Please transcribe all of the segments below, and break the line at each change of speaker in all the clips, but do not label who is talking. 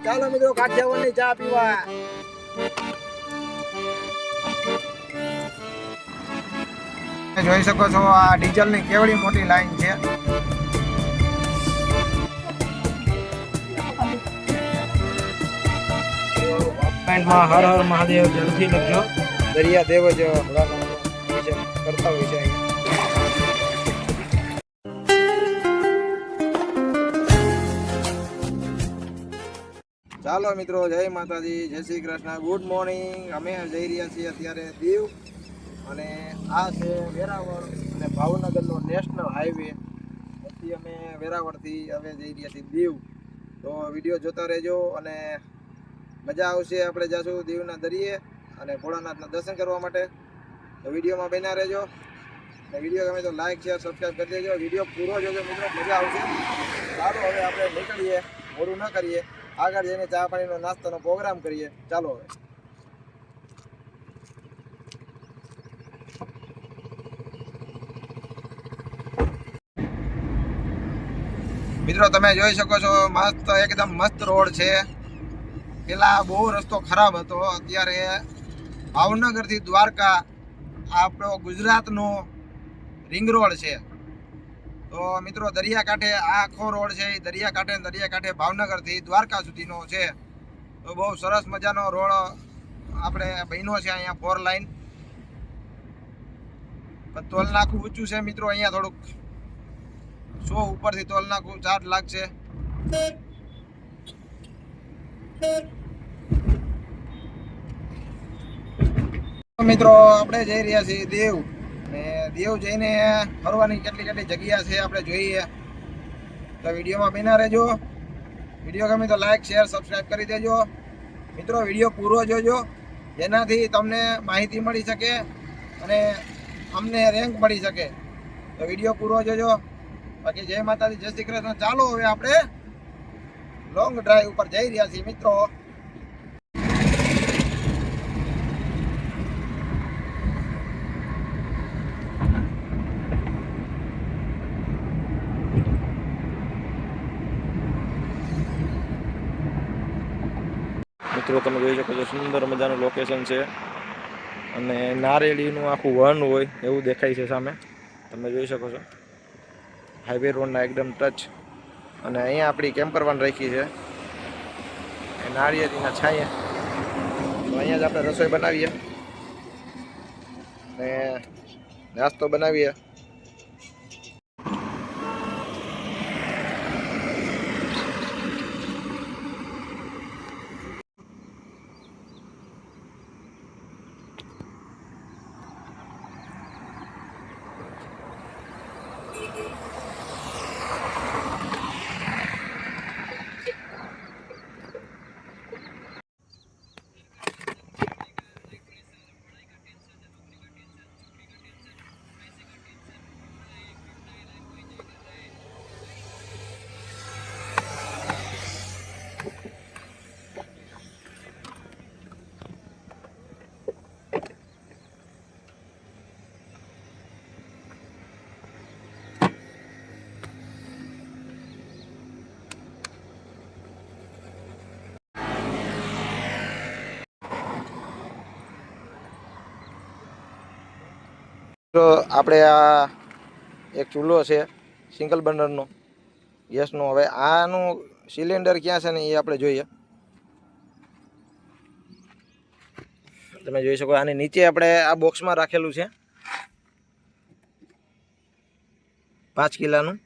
ચાલો મિત્રો કાઠિયાવાડની ચા પીવા. જોઈ શકો છો આ ડીઝલની કેવડી મોટી લાઈન છે. હર હર મહાદેવ જલ્દી લખજો. દરિયા દેવ જ કરતા હોય છે. ચાલો મિત્રો, જય માતાજી, જય શ્રી કૃષ્ણ, ગુડ મોર્નિંગ. અમે જઈ રહ્યા છીએ અત્યારે દીવ, અને આ છે વેરાવળ અને ભાવનગરનો નેશનલ હાઈવે. પછી અમે વેરાવળથી હવે જઈ રહ્યા છીએ દીવ. તો વિડીયો જોતા રહેજો અને મજા આવશે. આપણે જઈશું દીવના દરિયે અને ભોળાનાથના દર્શન કરવા માટે. તો વિડીયોમાં બન્યા રહેજો. અને વિડીયો ગમે તો લાઈક શેર સબસ્ક્રાઈબ કરી દેજો. વિડીયો પૂરો જોજો મિત્રો, મજા આવશે. ચાલો હવે આપણે નીકળીએ, મોડું ન કરીએ, આગળ જઈને ચા પાણીનો નાસ્તાનો પ્રોગ્રામ કરીએ. ચાલો હવે મિત્રો, તમે જોઈ શકો છો મસ્ત, એકદમ મસ્ત રોડ છે. પેલા બહુ રસ્તો ખરાબ હતો, અત્યારે ભાવનગર થી દ્વારકા આપણો ગુજરાતનો રિંગ રોડ છે. તો મિત્રો, દરિયાકાંઠે આખો રોડ છે એ દરિયાકાંઠે ભાવનગર થી દ્વારકા સુધીનો છે. તો બહુ સરસ મજાનો રોડ આપણે બન્યો છે અહીંયા, 4 લાઈન. તોલ નાકું ઊંચું છે મિત્રો, અહીંયા થોડુંક 100 ઉપરથી તોલ નાકું ચાર્જ લાગશે. મિત્રો, આપણે જઈ રહ્યા છીએ દીવ, અને દીવ જઈને ફરવાની કેટલી જગ્યા છે આપણે જોઈએ. તો વિડીયોમાં બન્યા રહેજો. વિડીયો ગમે તો લાઈક શેર સબસ્ક્રાઈબ કરી દેજો મિત્રો. વિડીયો પૂરો જોજો, જેનાથી તમને માહિતી મળી શકે અને અમને રેન્ક મળી શકે. તો વિડીયો પૂરો જોજો. બાકી જય માતાજી, જય શ્રી કૃષ્ણ. ચાલો હવે આપણે લોંગ ડ્રાઈવ ઉપર જઈ રહ્યા છીએ મિત્રો. મિત્રો, તમે જોઈ શકો છો સુંદર મજાનું લોકેશન છે, અને નારેડીનું આખું વન હોય એવું દેખાય છે સામે. તમે જોઈ શકો છો હાઈવે રોડના એકદમ ટચ. અને અહીંયા આપણી કેમ્પર વાન રાખી છે નાળિયેરીના છાંયે. તો અહીંયા જ આપણે રસોઈ બનાવીએ ને નાસ્તો બનાવીએ. તો આપણે આ એક ચૂલો છે સિંગલ બર્નરનો ગેસનો. હવે આનું સિલિન્ડર ક્યાં છે ને એ આપણે જોઈએ. તમે જોઈ શકો આની નીચે આપણે આ બોક્સમાં રાખેલું છે 5 કિલોનું.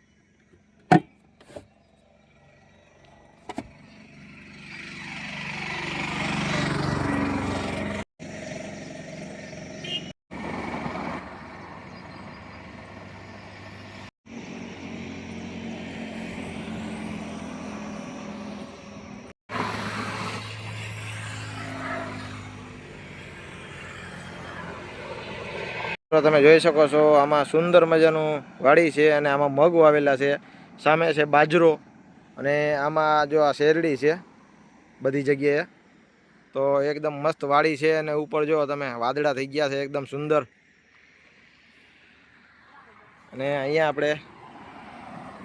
તમે જોઈ શકો છો આમાં સુંદર મજાનું વાડી છે, અને આમાં મગ વાવેલા છે. સામે છે બાજરો, અને આમાં જો આ શેરડી છે બધી જગ્યાએ. તો એકદમ મસ્ત વાડી છે, અને ઉપર જો તમે વાદળા થઈ ગયા છે એકદમ સુંદર. અને અહીંયા આપણે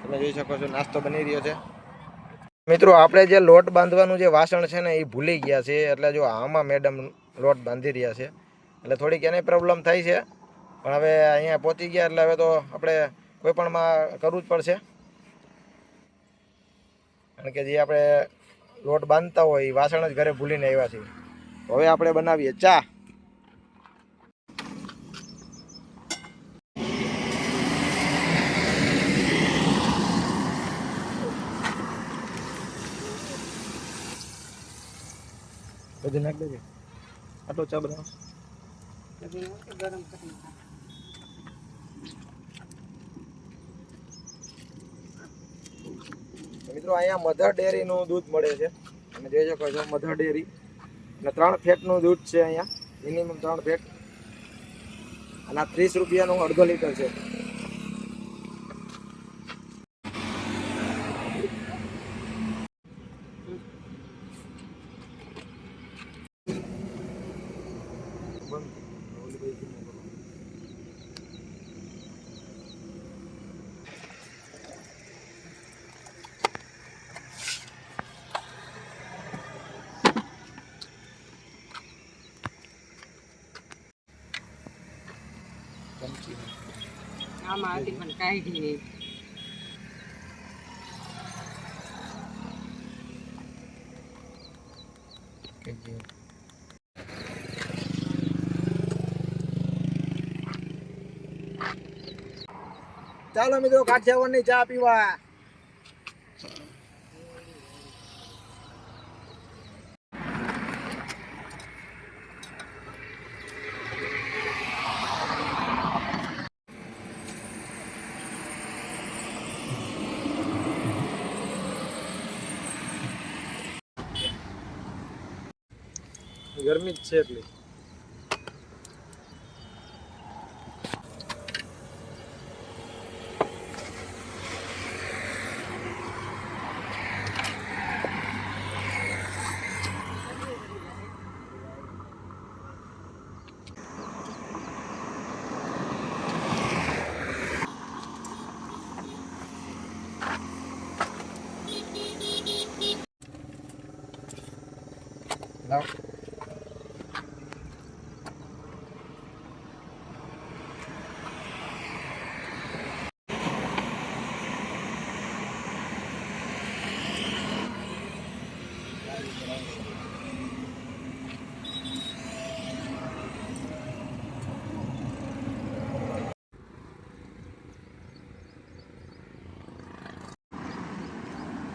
તમે જોઈ શકો છો નાસ્તો બની રહ્યો છે. મિત્રો આપણે જે લોટ બાંધવાનું જે વાસણ છે ને એ ભૂલી ગયા છે, એટલે જો આમાં મેડમ લોટ બાંધી રહ્યા છે, એટલે થોડીક એને પ્રોબ્લેમ થાય છે. પણ હવે અહીંયા પહોંચી ગયા એટલે હવે તો આપણે કોઈ પણમાં કરવું જ પડશે, કારણ કે જે આપણે લોટ બાંધતા હોય એ વાસણ જ ઘરે ભૂલીને આવ્યા છીએ. તો હવે આપણે બનાવીએ ચા. બધું નાખ દેજે. આટલો ચા બનાવો. મિત્રો અહીંયા મધર ડેરીનું દૂધ મળે છે, તમે જોઈ શકો છો મધર ડેરી, અને 3 ફેટનું દૂધ છે અહીંયા, મિનિમમ 3 ફેટ, અને 30 રૂપિયાનું અડધો લીટર છે.
આમાં હતી પણ કાઢી નહીં.
ચાલો મિત્રો કાઠિયાવાડની ચા પીવા. ગરમી જ છે એટલી. લાવ.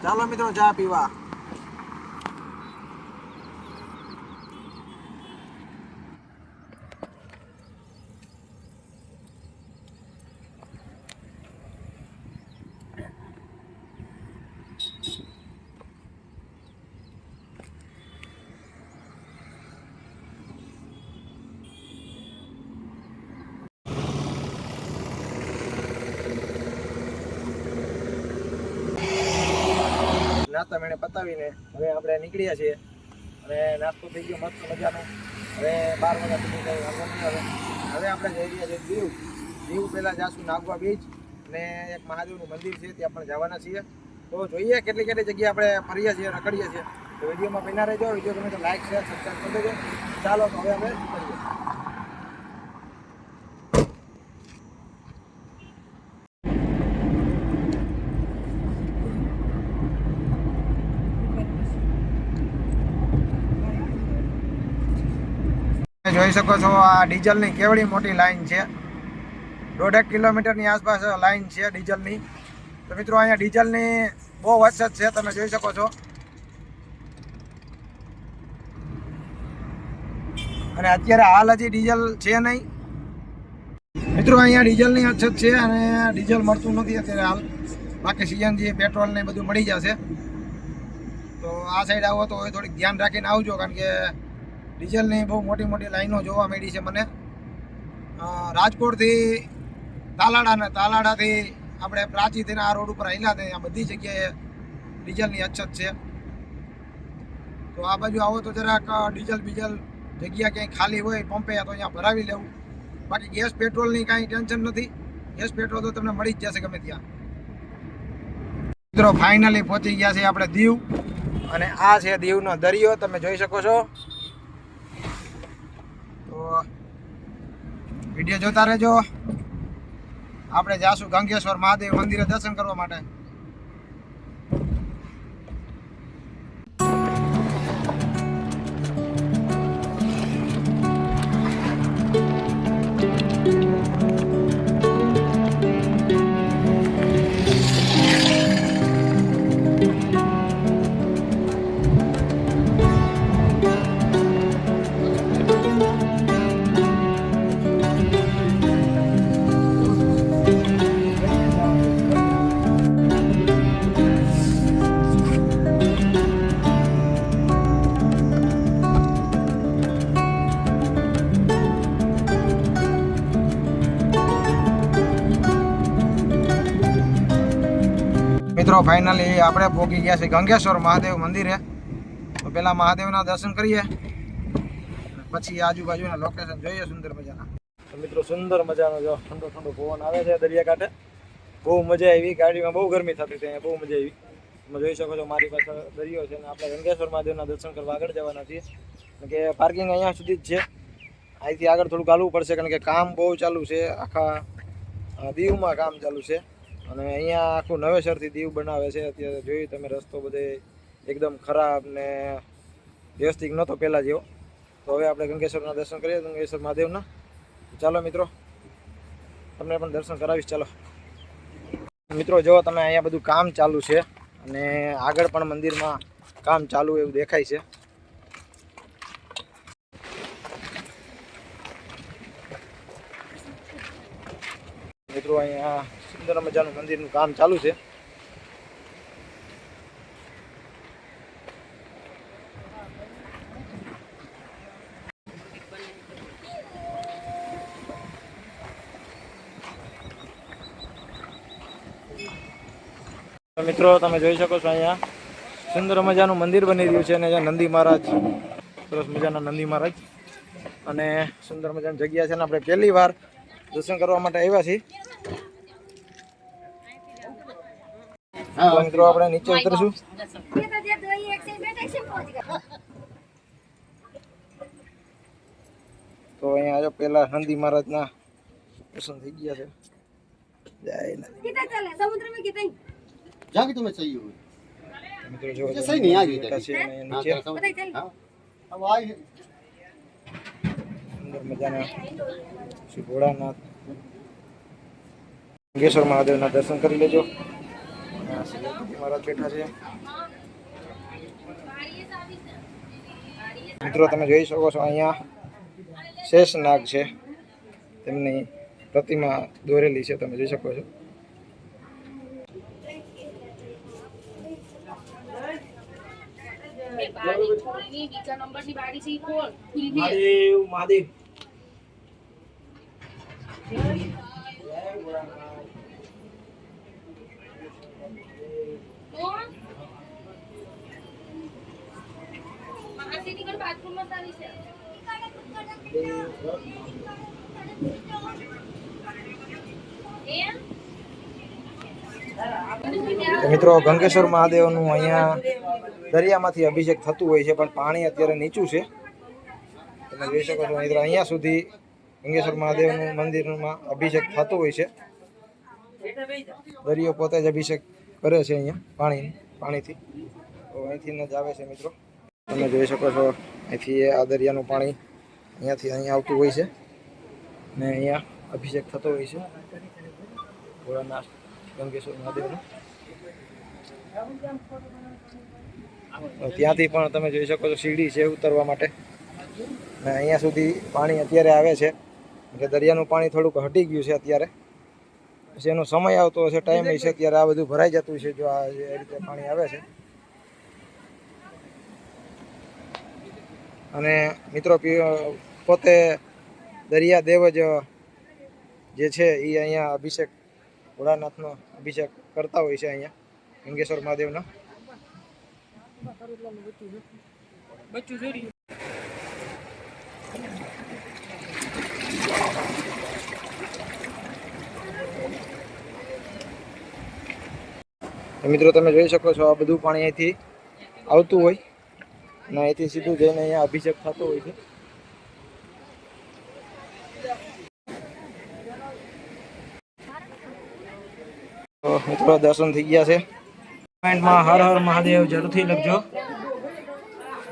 ચાલો મિત્રો ચા પીવા. નાસ્તા મેળે પતાવીને હવે આપણે નીકળ્યા છીએ, અને નાસ્તો થઈ ગયો મસ્ત મજાનો. હવે 12 વાગ્યા સુધી કંઈ વાંધો નહીં. હવે આપણે જઈ રહ્યા છીએ દીવ. દીવ પહેલાં જાશું નાગવા બીચ, અને એક મહાદેવનું મંદિર છે, ત્યાં પણ જવાના છીએ. તો જોઈએ કેટલી જગ્યા આપણે ફરીએ છીએ, રખડીએ છીએ. તો વિડીયોમાં બન્યા રહેજો. વિડીયો ગમે તો લાઈક શેર સબસ્ક્રાઈબ કરી દેજો. ચાલો તો હવે અમે કરીએ. જોઈ શકો છો આ ડીઝલની કેવડી મોટી લાઈન છે, 1.5 કિલોમીટરની આસપાસ લાઈન છે ડીઝલની. તો મિત્રો અહીંયા ડીઝલની બહુ અછત છે, તમે જોઈ શકો છો. અને અત્યારે હાલ હજી ડીઝલ છે નહીં મિત્રો, અહીંયા ડીઝલની અછત છે અને ડીઝલ મળતું નથી અત્યારે હાલ. બાકી સીએનજી પેટ્રોલ ને બધું મળી જશે. તો આ સાઈડ આવો તો થોડીક ધ્યાન રાખીને આવજો, કારણ કે ડીઝલની બહુ મોટી લાઈનો જોવા મળી છે મને. રાજકોટથી તાલાડા ને તાલાડાથી આપણે પ્રાચી થઈને આ રોડ ઉપર આવેલા હતા, આ બધી જગ્યાએ ડીઝલની અછત છે. તો આ બાજુ આવો તો જરાક ડીઝલ જગ્યા ક્યાંય ખાલી હોય પંપે તો અહીંયા ભરાવી લેવું. બાકી ગેસ પેટ્રોલની કાંઈ ટેન્શન નથી, ગેસ પેટ્રોલ તો તમને મળી જ જશે ગમે ત્યાં. મિત્રો ફાઇનલી પહોંચી ગયા છે આપણે દીવ, અને આ છે દીવનો દરિયો, તમે જોઈ શકો છો. તો વિડીયો જોતા રહેજો. આપણે જાશું ગંગેશ્વર મહાદેવ મંદિરે દર્શન કરવા માટે. મિત્રો ફાઇનલી આપણે પહોંચી ગયા છે ગંગેશ્વર મહાદેવ મંદિરે. તો પહેલાં મહાદેવના દર્શન કરીએ, પછી આજુબાજુના લોકેશન જોઈએ સુંદર મજાના. તો મિત્રો સુંદર મજાનો જો ઠંડો ઠંડો પવન આવે છે દરિયાકાંઠે. બહુ મજા આવી. ગાડીમાં બહુ ગરમી થતી હતી, અહીંયા બહુ મજા આવી. તમે જોઈ શકો છો મારી પાસે દરિયો છે, અને આપણે ગંગેશ્વર મહાદેવના દર્શન કરવા આગળ જવાના છીએ. કારણ કે પાર્કિંગ અહીંયા સુધી જ છે. અહીંથી આગળ થોડુંક હાલવું પડશે, કારણ કે કામ બહુ ચાલુ છે. આખા દીવમાં કામ ચાલુ છે, અને અહીંયા આખું નવેસરથી દીવ બનાવે છે. અત્યારે જોયું તમે રસ્તો બધે એકદમ ખરાબ ને વ્યવસ્થિત નહોતો પહેલાં જેવો. તો હવે આપણે ગંગેશ્વરના દર્શન કરીએ, ગંગેશ્વર મહાદેવના. ચાલો મિત્રો, તમને પણ દર્શન કરાવીશ. ચાલો મિત્રો, જો તમે અહીંયા બધું કામ ચાલુ છે, અને આગળ પણ મંદિરમાં કામ ચાલુ એવું દેખાય છે. મિત્રો અહીંયા સુંદર મજાનું મંદિરનું કામ ચાલુ છે. મિત્રો તમે જોઈ શકો છો અહીંયા સુંદર મજાનું મંદિર બની રહ્યું છે, અને અહીંયા નંદી મહારાજ, સરસ મજાના નંદી મહારાજ, અને સુંદર મજાની જગ્યા છે. અને આપણે પહેલી વાર દર્શન કરવા માટે આવ્યા છીએ. તો મિત્રો આપણે નીચે ઉતરશું. તો અહીંયા જો પેલા નંદી મહારાજના દર્શન થઈ ગયા છે. જય નંદી.
जाके तुम्हें चाहिए हुई
મિત્રો જો
मुझे सही नहीं आ गई
નીચે
अब आई
સુંદર મજાના શ્રી ભોળાનાથ ગંગેશ્વર મહાદેવના દર્શન કરી લેજો. મહારાજ બેઠા છે. મિત્રો તમે જોઈ શકો છો અહીંયા શેષનાગ છે, તેમની પ્રતિમા દોરેલી છે, તમે જોઈ શકો છો. મહાદેવ મહાદેવ મિત્રો ગંગેશ્વર મહાદેવનું અહીંયા દરિયામાંથી અભિષેક થતું હોય છે, પણ પાણી અત્યારે નીચું છે. તમે જોઈ શકો છો મિત્રો અહીંયા સુધી ગંગેશ્વર મહાદેવનું મંદિરમાં અભિષેક થતો હોય છે. દરિયો પોતે જ અભિષેક કરે છે અહીંયા પાણીથી. તો અહીંથી જ આવે છે મિત્રો. તમે જોઈ શકો છો અહીંથી આ દરિયાનું પાણી અહીંયાથી અહીંયા આવતું હોય છે, ને અહીંયા અભિષેક થતો હોય છે ભોળાનાથ ગંગેશ્વર મહાદેવનો. ત્યાંથી પણ તમે જોઈ શકો છો સીડી છે ઉતરવા માટે, ને અહીંયા સુધી પાણી અત્યારે આવે છે. એટલે દરિયાનું પાણી થોડુંક હટી ગયું છે અત્યારે. પછી એનો સમય આવતો હશે, ટાઈમ હશે, ત્યારે આ બધું ભરાઈ જતું છે જો આ રીતે પાણી આવે છે. અને મિત્રો પોતે દરિયા દેવ જ જે છે એ અહીંયા અભિષેક ભોળાનાથનો અભિષેક કરતા હોય છે અહીંયા ગંગેશ્વર મહાદેવનો. મિત્રો તમે જોઈ શકો છો આ બધું પાણી અહીંથી આવતું હોય અને અહીંથી સીધું જઈને અહીંયા અભિષેક થતો હોય છે. તો મિત્રો દર્શન થઈ ગયા છે. કમેન્ટમાં હર હર મહાદેવ જરૂરથી લખજો.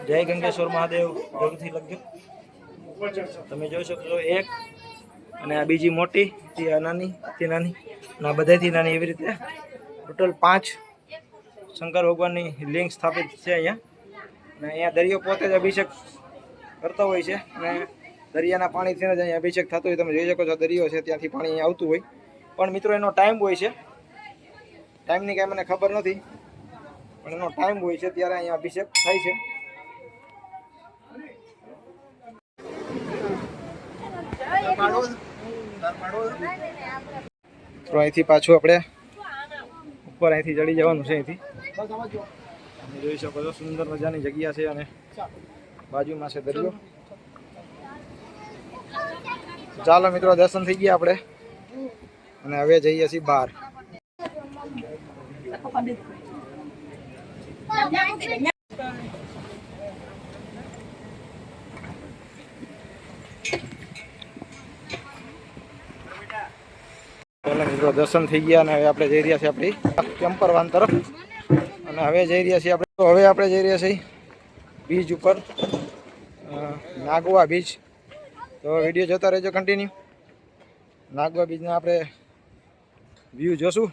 જય ગંગેશ્વર મહાદેવ જરૂરથી લખજો. તમે જોઈ શકો છો એક અને આ બીજી મોટી, આ નાની, તે નાની અને આ બધાથી નાની, એવી રીતે ટોટલ 5 શંકર ભગવાનની લિંગ સ્થાપિત છે અહીંયા. અને અહીંયા દરિયો પોતે જ અભિષેક કરતો હોય છે અને દરિયાના પાણીથી જ અહીંયા અભિષેક થતો હોય. તમે જોઈ શકો છો દરિયો છે ત્યાંથી પાણી અહીંયા આવતું હોય. પણ મિત્રો એનો ટાઈમ હોય છે, ટાઈમની કાંઈ મને ખબર નથી, પણ એનો ટાઈમ હોય છે ત્યારે અહીંયા અભિષેક થાય છે. તો અહીંથી પાછું આપણે ઉપર અહીંથી ચડી જવાનું છે. અહીંથી તમે જોઈ શકો છો સુંદર મજાની જગ્યા છે અને બાજુમાં છે દરિયો. ચાલો મિત્રો દર્શન થઈ ગયા આપણે અને હવે જઈએ છીએ બહાર. મિત્રો દર્શન થઈ ગયા અને હવે આપણે જઈ રહ્યા છીએ આપણી કેમ્પરવાન તરફ. અને હવે જઈ રહ્યા છીએ આપણે જઈ રહ્યા છીએ બીચ ઉપર, નાગવા બીચ. તો વિડીયો જોતા રહેજો કન્ટિન્યુ. નાગવા બીચના આપણે વ્યૂ જોશું.